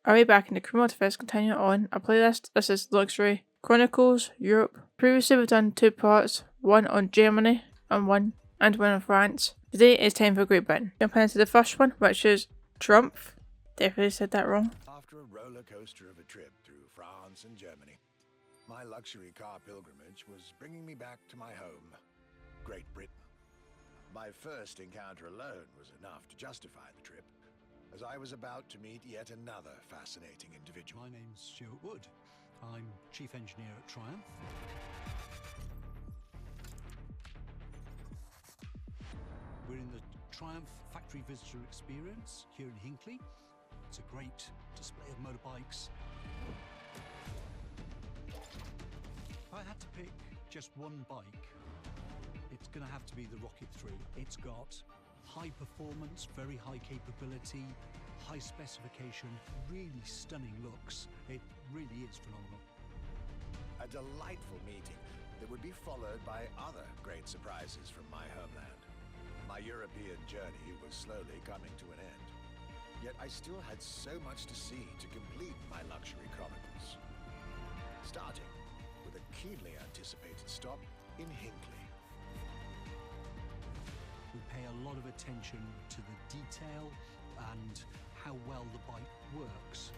Our way back in the Motorfest, continue on our playlist. This is Luxury Chronicles Europe. Previously we've done 2 parts, one on Germany and one on France. Today it's time for Great Britain. Jumping into the first one, which is Triumph. Definitely said that wrong. After a roller coaster of a trip through France and Germany, my luxury car pilgrimage was bringing me back to my home, Great Britain. My first encounter alone was enough to justify the trip, as I was about to meet yet another fascinating individual. My name's Stuart Wood. I'm Chief Engineer at Triumph. We're in the Triumph Factory Visitor Experience here in Hinckley. It's a great display of motorbikes. If I had to pick just one bike, it's going to have to be the Rocket 3. It's got high performance, very high capability, high specification, really stunning looks. It really is phenomenal. A delightful meeting that would be followed by other great surprises from my homeland. My European journey was slowly coming to an end. Yet I still had so much to see to complete my luxury chronicles. Starting with a keenly anticipated stop in Hinckley. We pay a lot of attention to the detail and how well the bike works.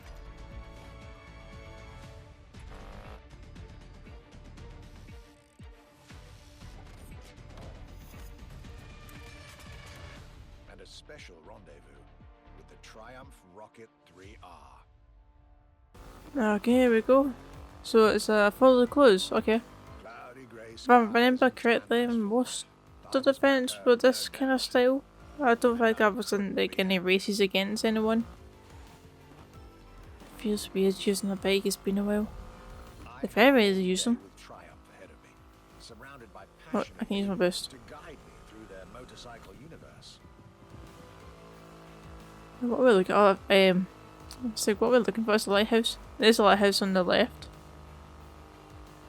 And a special rendezvous with the Triumph Rocket 3R. Okay, here we go. So it's follow the clues, okay. Cloudy grey If I skies, remember correctly, most of the events with this kind of style. I don't think I was in like any races against anyone. Feels weird using a bike, it's been a while. The ferries use them. with Triumph ahead of me, surrounded by Oh, I can use my boost. to guide me through their motorcycle universe. What are we looking at? It's like what we're looking for is the lighthouse. There's a lighthouse on the left.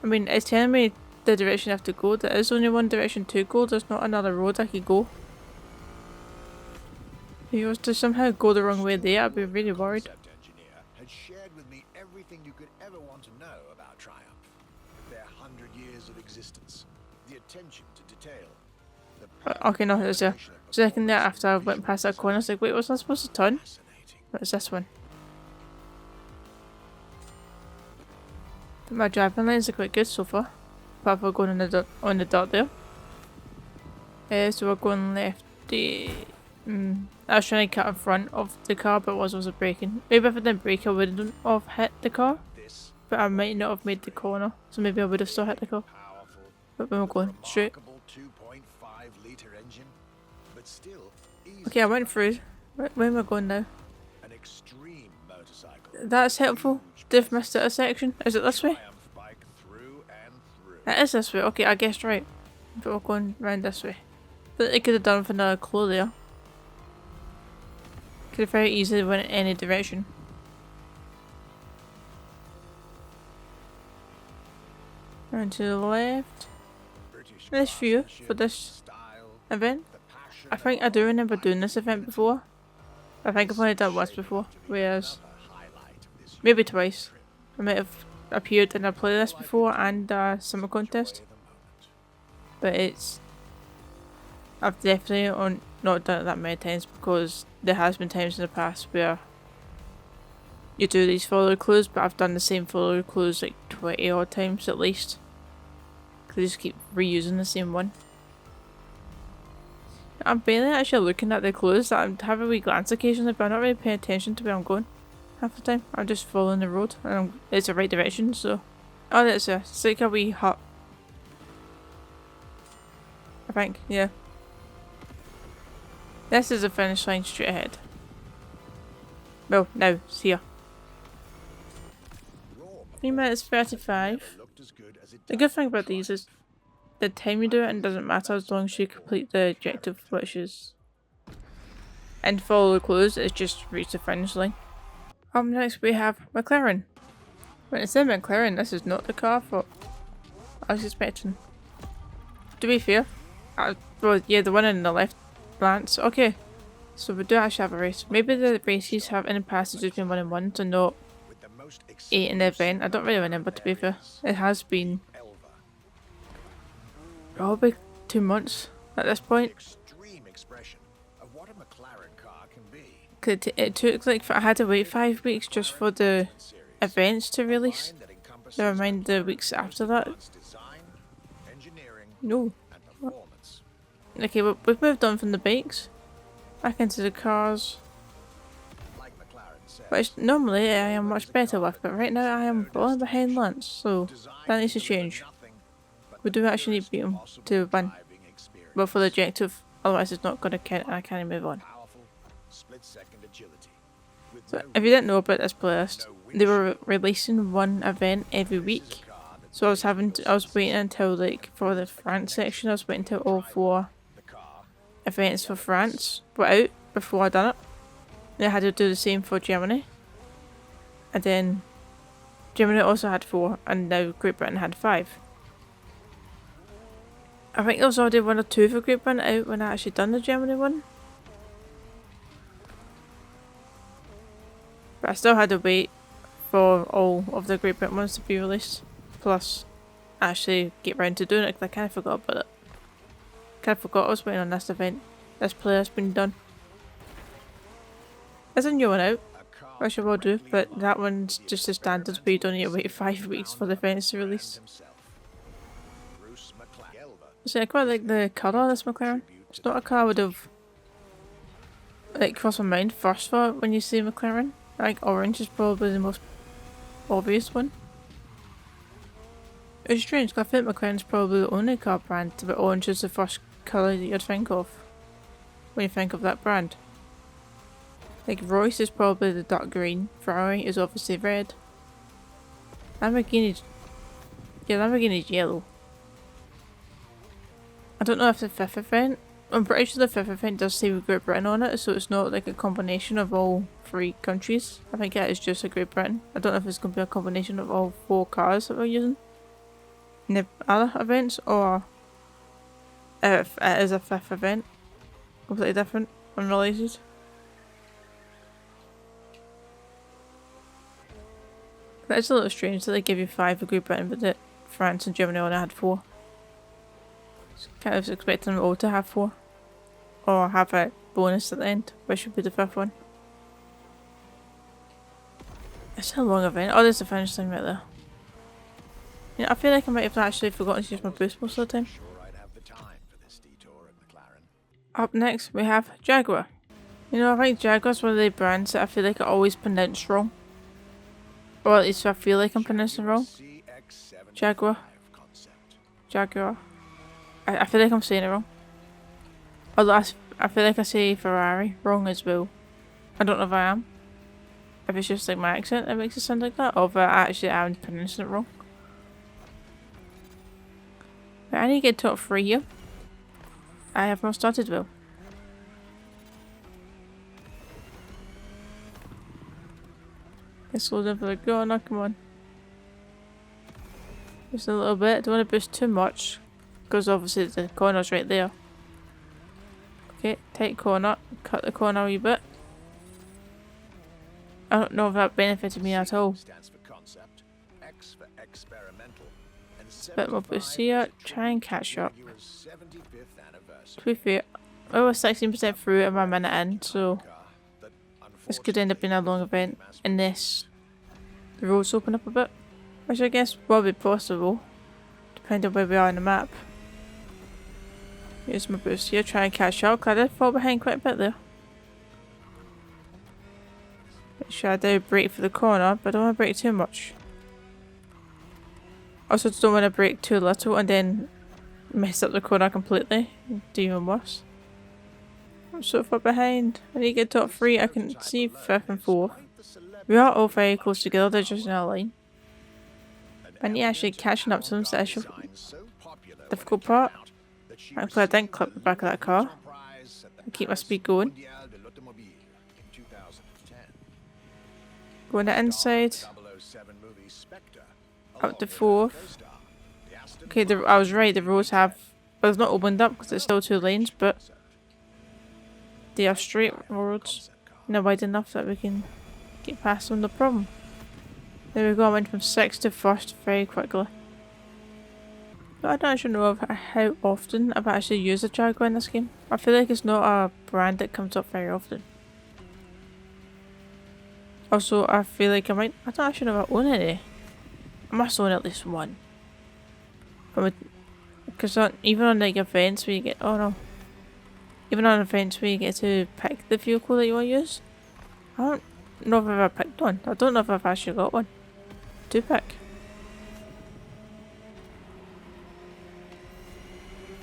I mean, it's telling me the direction I have to go. There is only one direction to go, there's not another road I could go. If you was to somehow go the wrong way there, I'd be really worried. Concept engineer had shared with me everything you could ever want to know about Triumph. Their 100 years of existence, the attention to detail, the Okay, no, there's a second there after I went past that corner. I was like, wait, wasn't I supposed to turn? fascinating. What is this one? But my driving lines are quite good so far. Apart from going on the dirt there. So we're going left. I was trying to cut in front of the car, but I wasn't braking. Maybe if I didn't brake, I wouldn't have hit the car. This But I might not have made the corner. So maybe I would have still hit the car. powerful, But when we're going straight. remarkable 2.5-litre engine, but still easy Okay, I to went through. Where am I going now? an extreme motorcycle. That's helpful. They've missed it a section. Is it this way? Triumph bike through and through. It is this way. Okay, I guessed right. But we're going round this way. But they could have done with another clue there. Could have very easily went in any direction. Round to the left. British Nice view for craftsmanship, this style, event. the passion I think I do remember doing this event before. I think I've only done it once before. Whereas, another highlight of this maybe twice. I might have appeared in a playlist before and a summer contest. joy of the moment. But it's... I've definitely not done it that many times because there has been times in the past where you do these follow clues, but I've done the same follow clues like 20 odd times at least. Because I just keep reusing the same one. I'm barely actually looking at the clues. I'm having a wee glance occasionally, but I'm not really paying attention to where I'm going half the time. I'm just following the road and it's the right direction, so... Oh, that's a... It's like a wee hut. I think, yeah. This is the finish line straight ahead. Well, now, it's here. 3 minutes 35. Looked as good as it The good thing about these is the time you do it and doesn't matter as long as you complete the objective, which is... And follow the clues, it's just reach the finish line. Up next we have McLaren. When it said McLaren, this is not the car for I was expecting. To be fair, well, yeah, the one in the left glance. Okay, So we do actually have a race. Maybe the races have in the past just been 1-on-1s and not with the most 8 in the event. I don't really remember, to be fair. It has been Elva. probably 2 months at this point. Extreme expression of what a McLaren car can be. 'Cause it took like, I had to wait 5 weeks just for the events to release. That encompasses Never mind the weeks after that. design, engineering, No. and performance. Okay, well, we've moved on from the bikes. Back into the cars. Like McLaren said, Which normally I am much better with, but right now I am falling behind Lance, so that needs to change. We do actually need to beat him to win. But for the objective, otherwise it's not going to count and I can't move on. powerful, split-second agility. With So no if you didn't know about this playlist, they were releasing one event every week. So I was waiting until like for the France section, I was waiting until all 4 the car, events for France were out before I done it. Then I had to do the same for Germany. And then Germany also had 4 and now Great Britain had 5. I think there was already 1 or 2 for Great Britain out when I actually done the Germany one. But I still had to wait for all of the Great Britain ones to be released. Plus, actually get round to doing it because I kind of forgot about it. Kind of forgot I was waiting on this event. This player's been done. There's a new one out, a car which I will do, but that one's just the standard where you don't need to wait 5 weeks for the events to release. himself. Bruce McLaren. Elva, So I quite like the colour of this McLaren. It's not a car I would have like crossed my mind first for when you see McLaren. I think orange is probably the most obvious one. It's strange because I think McLaren's probably the only car brand but orange is the first colour that you'd think of when you think of that brand. Like Royce is probably the dark green, Ferrari is obviously red. Lamborghini's yellow. I don't know if the 5th event, I'm pretty sure the 5th event does say Great Britain on it, so it's not like a combination of all 3 countries. I think it is just a Great Britain. I don't know if it's going to be a combination of all 4 cars that we're using in the other events, or if it is a 5th event, completely different, unrelated. That is a little strange that they give you 5 for Great Britain, but that France and Germany only had 4. Kind of expecting them all to have 4. Or have a bonus at the end, which would be the 5th one. It's a long event. Oh, there's the finish line right there. You know, I feel like I might have actually forgotten to use my boost most of the time. sure I'd have the time for this detour at McLaren. Up next, we have Jaguar. You know, I think Jaguar's one of the brands that I feel like I always pronounce wrong. Or at least I feel like I'm pronouncing wrong. CX-75 Jaguar. concept. Jaguar. I feel like I'm saying it wrong. Although I feel like I say Ferrari wrong as well. I don't know if I am. If it's just like my accent that makes it sound like that, or if I actually am pronouncing it wrong. But I need to get top 3 here. I have not started well. Let's slow down for the corner, come on. Just a little bit, don't want to boost too much. Because obviously the corner's right there. Okay, tight corner, cut the corner a wee bit. I don't know if that benefited me at all. Stands for concept, X for experimental, and Bit more boost here, try and catch up. your 75th anniversary. To be fair, I was 16% through and I'm a minute in, so Car that this could end up being a long event unless the roads open up a bit. Which I guess will be possible, depending on where we are on the map. Here's my boost here, try and catch up, because I did fall behind quite a bit there. Make sure I do brake for the corner, but I don't want to brake too much. Also don't want to brake too little and then mess up the corner completely, do even worse. I'm so far behind, I need to get top 3, I can see 5th and 4th. We are all very close together, they're just in a line. I need actually catching up to them, so that's the difficult part. Thankfully I didn't clip the back of that car. I keep my speed going. Going the inside. Up to 4th. Okay, I was right, the roads have... Well, it's not opened up because it's still 2 lanes, but... they are straight roads and they're wide enough that we can get past them, no problem. There we go, I went from 6th to 1st very quickly. But I don't actually know of how often I've actually used a Jaguar in this game. I feel like it's not a brand that comes up very often. Also, I feel like I don't actually know if I own any. I must own at least one. Because even on like events where you get, oh no. Even on events where you get to pick the vehicle that you want to use. I don't know if I've ever picked one. I don't know if I've actually got one to pick.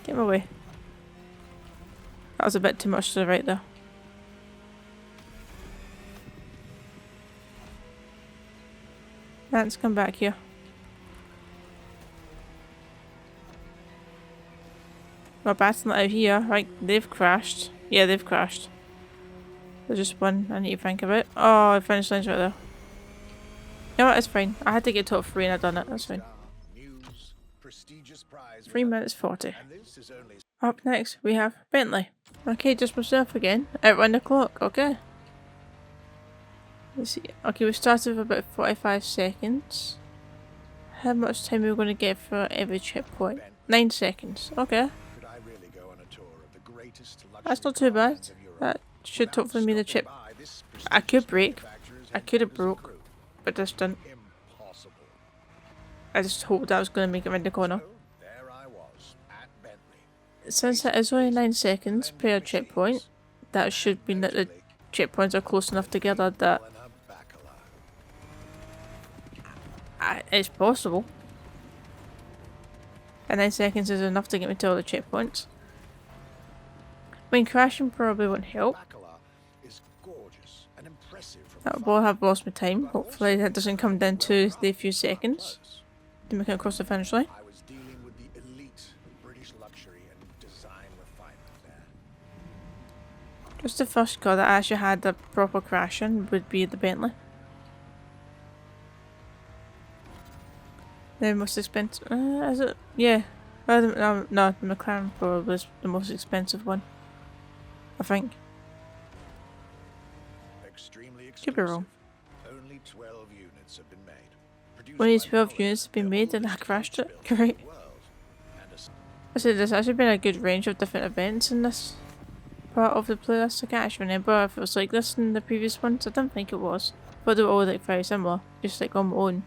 Get my way. That was a bit too much to the right there. Let's come back here. We're batting it out here. Right, they've crashed. Yeah, they've crashed. There's just one I need to think about. Oh, the finish line's right there. You know what, it's fine. I had to get top 3 and I've done it, that's fine. 3 minutes 40. Up next, we have Bentley. Okay, just myself again. Outrun the clock, okay. Let's see. Okay, we started with about 45 seconds. How much time are we going to get for every checkpoint? 9 seconds, okay. That's not too bad. That should hopefully mean the chip. I could break. I could have broke. But this didn't. I just hoped I was going to make it around the corner. Since it is only 9 seconds per checkpoint, that should mean that the checkpoints are close enough together that it's possible. And 9 seconds is enough to get me to all the checkpoints. I mean, crashing probably won't help. That will have lost my time. Hopefully that doesn't come down to the few seconds to make it across the finish line. Just the first car that actually had a proper crashing would be the Bentley. The most expensive, is it? Yeah. No, the McLaren probably is the most expensive one. I think. Could be wrong. Only 12 units have been made. Only 12 units have been made and I crashed it. Great. I said there's actually been a good range of different events in this part of the playlist. I can't actually remember if it was like this in the previous ones. I don't think it was. But they were all like very similar. Just like on my own.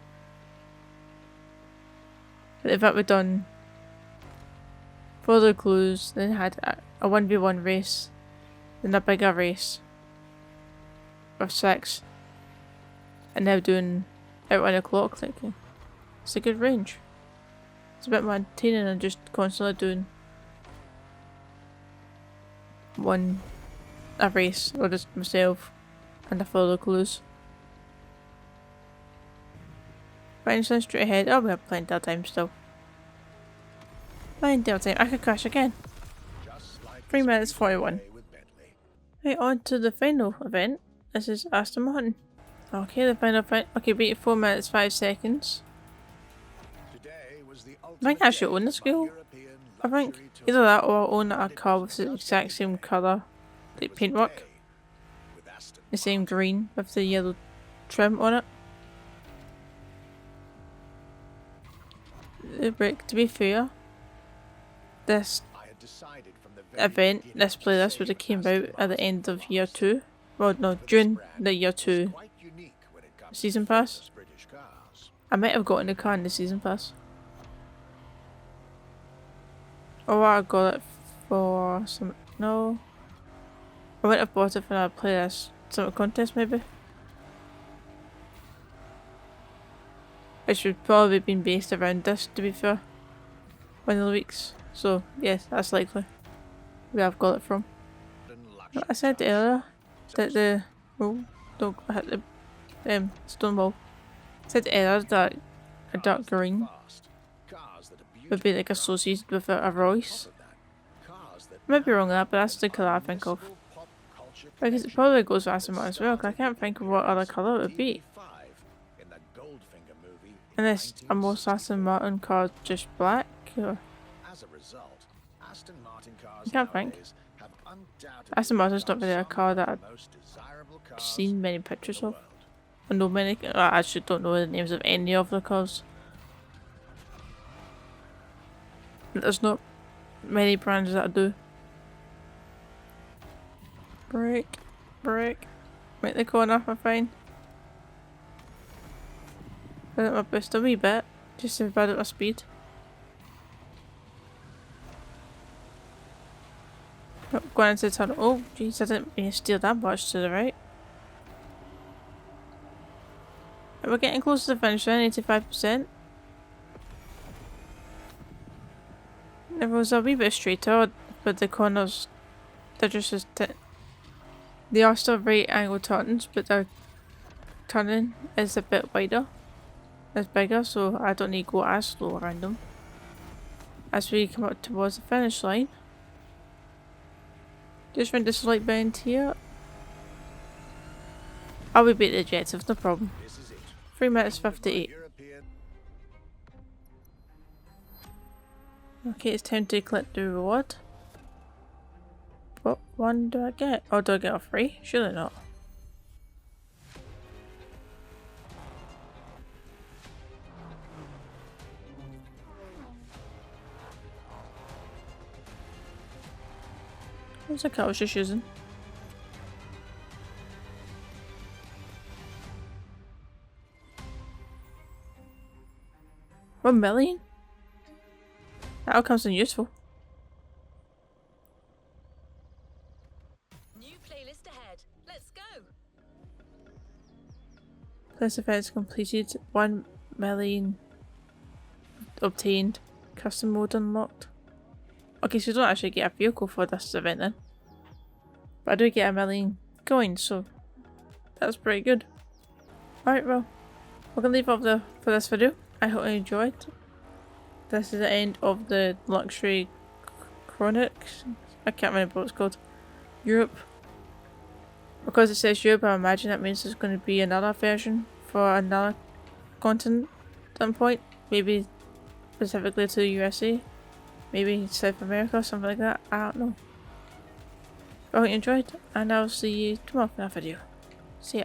But in fact we've done further clues, then had a 1v1 race, then a bigger race of 6, and now doing Outrun the Clock. Like, it's a good range. It's a bit more entertaining than just constantly doing a race, or just myself and a further clues. Right, so straight ahead. Oh, we have plenty of time still. Plenty of time. I could crash again. 3 minutes 41. Right, on to the final event. This is Aston Martin. Okay, the final event. Okay, beat 4 minutes 5 seconds. I think I should own this girl. I think either that or I'll own a car with the exact same colour, like paintwork. The same green with the yellow trim on it. To be fair, this event, this playlist would have came out at the end of year 2. Well, no, June the year 2 season pass. I might have gotten the car in the season pass. Or I got it for some. No. I wouldn't have bought it for a playlist. Some contest maybe. It should probably have been based around this, to be fair. One of the weeks. So, yes, that's likely where I've got it from. I said earlier that the... Oh, don't hit the stone wall. I said earlier that a dark green would be like associated with a Royce. I might be wrong on that, but that's the colour I think of. Because it probably goes with Aston Martin as well, because I can't think of what other colour it would be. Unless a most Aston Martin car just black, or... I can't think. undoubtedly Aston Martin's not really a car that the most desirable I've cars seen many in pictures the of. world. I know many. I actually don't know the names of any of the cars. There's not many brands that do. Brake, brake. Make the corner, I'm fine. I let my boost a wee bit, just to bad at my speed. Oh, going into the tunnel. Oh, jeez, I didn't mean to steer that much to the right. We're getting close to the finish line, 85%. It was a wee bit straighter, but the corners, they're just as they are still right angle turns, but their turning is a bit wider. It's bigger, so I don't need to go as slow around them. As we come up towards the finish line. Just round this slight bend here. I will beat the objective, no problem. This is it. 3 minutes End of my 58. European- Okay, it's time to collect the reward. What one do I get? Or do I get a free? Surely not. What's the car I was just using? $1 million? That comes in useful. New playlist ahead. Let's go. Class events completed. 1 million obtained. Custom mode unlocked. Okay, so you don't actually get a vehicle for this event then. But I do get 1 million coins, so that's pretty good. Alright, well, we're gonna leave off there for this video. I hope you enjoyed. This is the end of the luxury Chronicles. I can't remember what it's called. Europe. Because it says Europe, I imagine that means there's going to be another version for another continent at some point. Maybe specifically to the USA. Maybe South America, something like that. I don't know. I hope you enjoyed, and I'll see you tomorrow for another video. See ya.